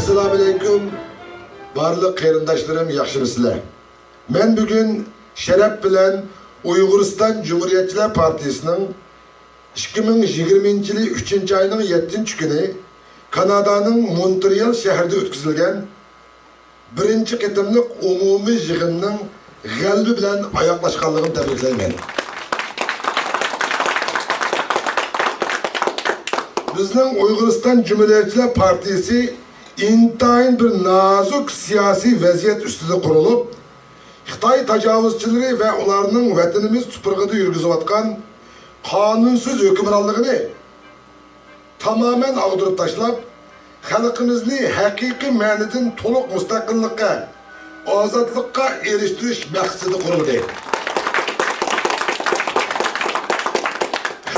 Assalamu alaikum. Barlıq qeyrindaşlarım, yaxşımısızlar. Men bugün şeref bilen Uyg'uriston Cumhuriyetçiler Partisining 2020 yılı 3. ayının 7. günü Kanada'nın Montreal şehrinde o'tkazilgan birinchi qitimliq umumiy yig'inning g'albi bilan oyoqlashganligini tabriklayman. Bizning Uyg'uriston Cumhuriyetçiler Partisi intayin bir nazuk siyasi vaziyet ustida qurilib, Xitoy tajovuzchilari va ularning vatanimiz tuprog'ida yurgizayotgan qanunsuz hukmronligini tamamen ag'dirib tashlab, xalqimizni haqiqiy ma'nodan to'liq mustaqillikka, ozodlikka erishtirish maqsadida qurildi.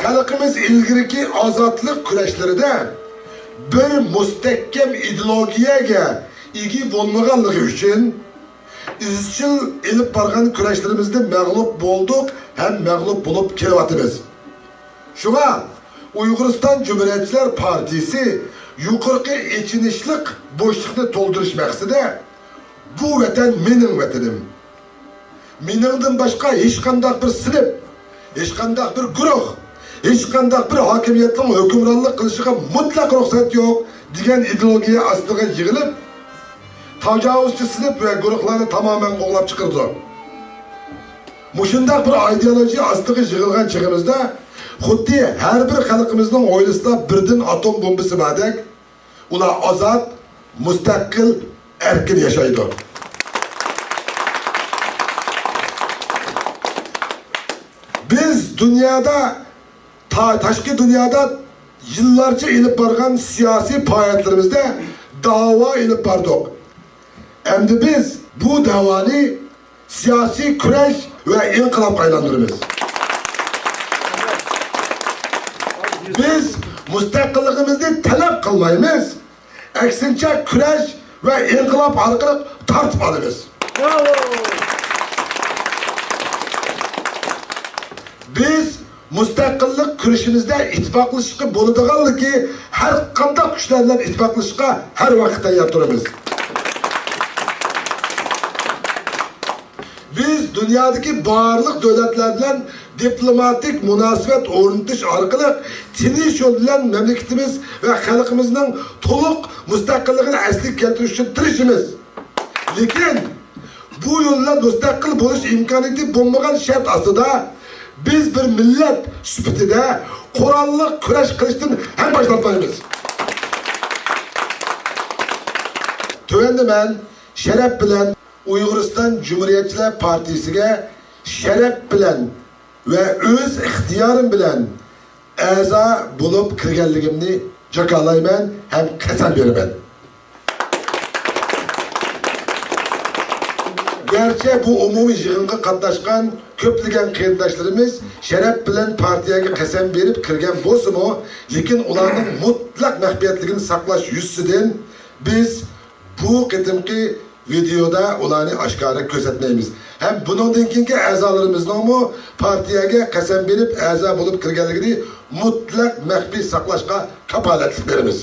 Xalqimiz ilgirki ozodlik kurashlarida bir mustahkam ideologiyaga ega bo'lmaganligi uchun izchil elib borgan kurashlarimizda mag'lub bo'ldik ham mag'lub bo'lib kelyapmiz. Shunga Uyg'uriston Cumhuriyetçiler Partisi yuqorqi ichinishlik bo'shliqni to'ldirish maqsadida bu vatan mening vatanim. Meningdan boshqa hech qanday bir sinf, hech qanday bir guruh, hech qanday bir hokimiyatning hukmronlik qilishiga mutlaq ruxsat yo'q degan ideologiya ostiga yig'ilib, tajovuzchi sinf va guruhlarni tamamen qo'g'lab chiqardi. Mushundaq bir ideologiya ostiga yig'ilgan chig'imizda xuddi har bir xalqimizning o'ylisida birdan atom bombasi bordek, ular ozod, mustaqil, erkin yashaydi. Biz dünyada, tashqi dünyada yıllarca ilip bargan siyasi faaliyetlerimizde dava ilip bardık. Endi biz bu davani siyasi kurash ve inqilab aylandırırız. Biz mustaqilligimizni talab qilmaymiz, aksincha kurash ve inqilab orqali tortib olamiz. Biz mustaqillik kurashimizda ittifoqlashishga bo'ladiganligi har qanday kuchlar bilan ittifoqlashishga har vaqt tayyor turamiz. Biz dünyadaki barliq davlatlar bilan diplomatik munosabat o'rnatish orqali tinish yo'l bilan mamlakatimiz va xalqimizning to'liq mustaqilligini asliga keltirish uchun tirishimiz. Lekin bu yo'llar mustaqil bo'lish imkoniyati bo'lmagan shart ostida biz bir millat sifatida qurolli kurash qilishdan ham bosh tortmaymiz. Tövende men sharaf bilan Uyg'uriston Cumhuriyetçiler Partisiga sharaf bilan ve öz ixtiyorim bilan a'zo bo'lib kirganligimni jakalayman ham qasam beraman. Gerçi bu umumiy yig'inga qatnashgan ko'plagan qarindoshlarimiz sharaf bilan partiyaga qasam berib kirgan bo'lsa-mu, lekin ularning mutlaq maxfiyatligini saqlash yuzasidan biz bu qitimki videoda ularni oshkora ko'rsatmaymiz. Hem bundan keyingi a'zolarimizning partiyaga qasam berib a'zo bo'lib kirganligini mutlaq maxfiy saqlashga kafolatlik beramiz.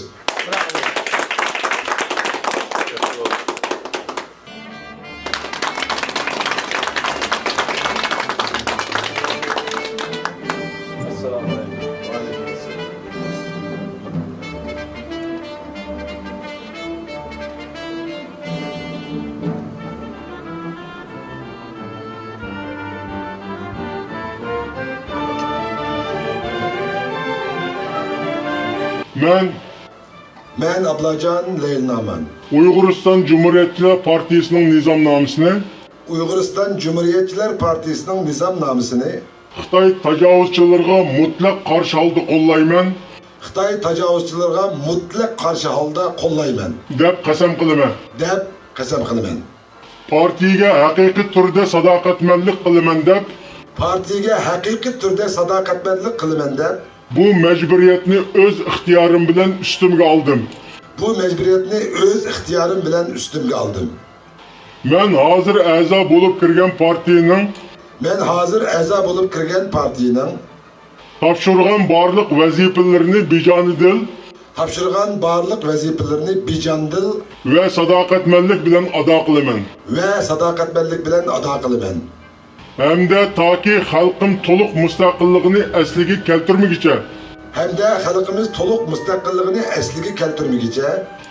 Ben Ablacan Leylnaman. Uyg'uriston Cumhuriyetçiler Partisining nizomnomasini, Uyg'uriston Cumhuriyetçiler Partisining nizomnomasini Xitoy tajovuzchilariga mutlaq qarshi holda qo'llayman. Xitoy tajovuzchilariga mutlaq qarshi holda qo'llayman deb qasam qilaman. Partiyaga haqiqiy turda sadoqatmandlik qilaman deb. Bu mecburiyetni öz ixtiyorim bilan üstümge aldım. Ben hazır a'zo bo'lib kirgan partiyaning topshirgan barliq vazifalarini bejonidil Tapşırgan barlık vazifelerini bicandil ve sadakatmenlik bilen ada kılımen. ve sadakatmenlik bilen ada kılımen. Hem de ta ki halkım toluk müstakillığını eslige keltirmegiçe Hem de halkımız toluk müstakilliğini eslige keltirmegiçe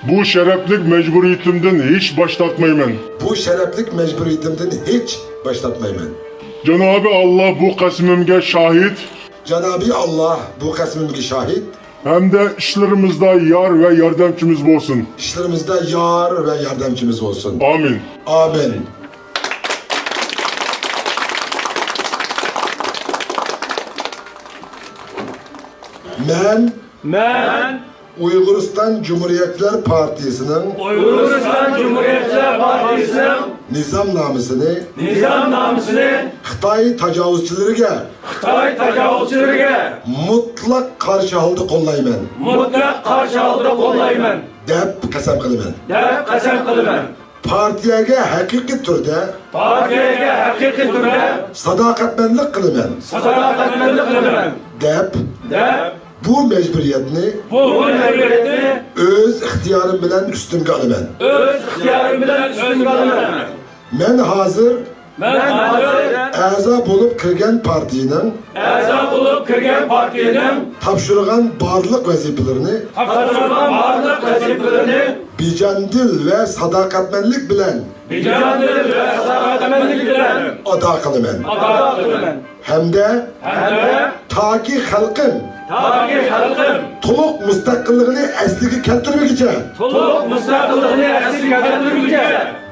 bu şereflik mecburiyetimden hiç baş tartmayman. bu şereflik mecburiyetimden hiç başlatmayman. Cenab-ı Allah bu kasmimge şahit, Cenab-ı Allah bu kasmimge şahit, hem de işlerimizde yar ve yardımcımız olsun. işlerimizde yar ve yardımcımız olsun. Amin. Amin. Ben Uyguristan Cumhuriyetler Partisi'nin Uyguristan Cumhuriyetler Partisi'nin nizamnamasını nizamnamasını Xitay tecavüzçileriga Xitay tecavüzçileriga mutlak karşı haldı kollayman mutlaq qarshi oldi qo'llayman deb qasam qilaman. deb qasam qilaman. Partiyaga haqiqiy turda Partiyaga haqiqiy turda sadoqatmandlik qilaman sadoqatmandlik qilaman deb deb bu mecburiyetni bu ma'muriyatni öz ixtiyorim bilan ustimga olaman. o'z ixtiyorim bilan ustimga olaman. Men hozir Men hozir a'zo bo'lib kirgan partiyaning a'zo bo'lib kirgan partiyaning topshirgan barliq vazifalarini topshirgan barliq vazifalarini bijandil ve sadoqatmandlik bilan bijondil va sadoqatmandlik bilan ado qilaman. ado qilaman. Hamda Hamda toki xalqim toki xalqim to'liq mustaqilligini asliga keltirmaguncha to'liq mustaqillikni asliga keltirguncha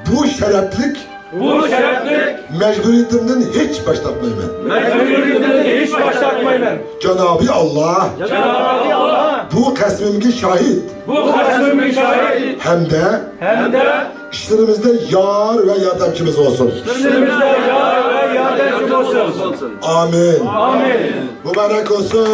bu sharaflik bu sharafli mecburiyetimden hiç başlatmayman. mecburiyatni hech boshlatmayman. Cenab-ı Allah Cenab-ı Allah bu kasmimga şahit. bu qasmimga shohid Hamda hamda işlerimizde yar ve yardımcımız olsun. ishimizda yor va yordamchi bo'lsin. Amin. Amin. Mübarek olsun.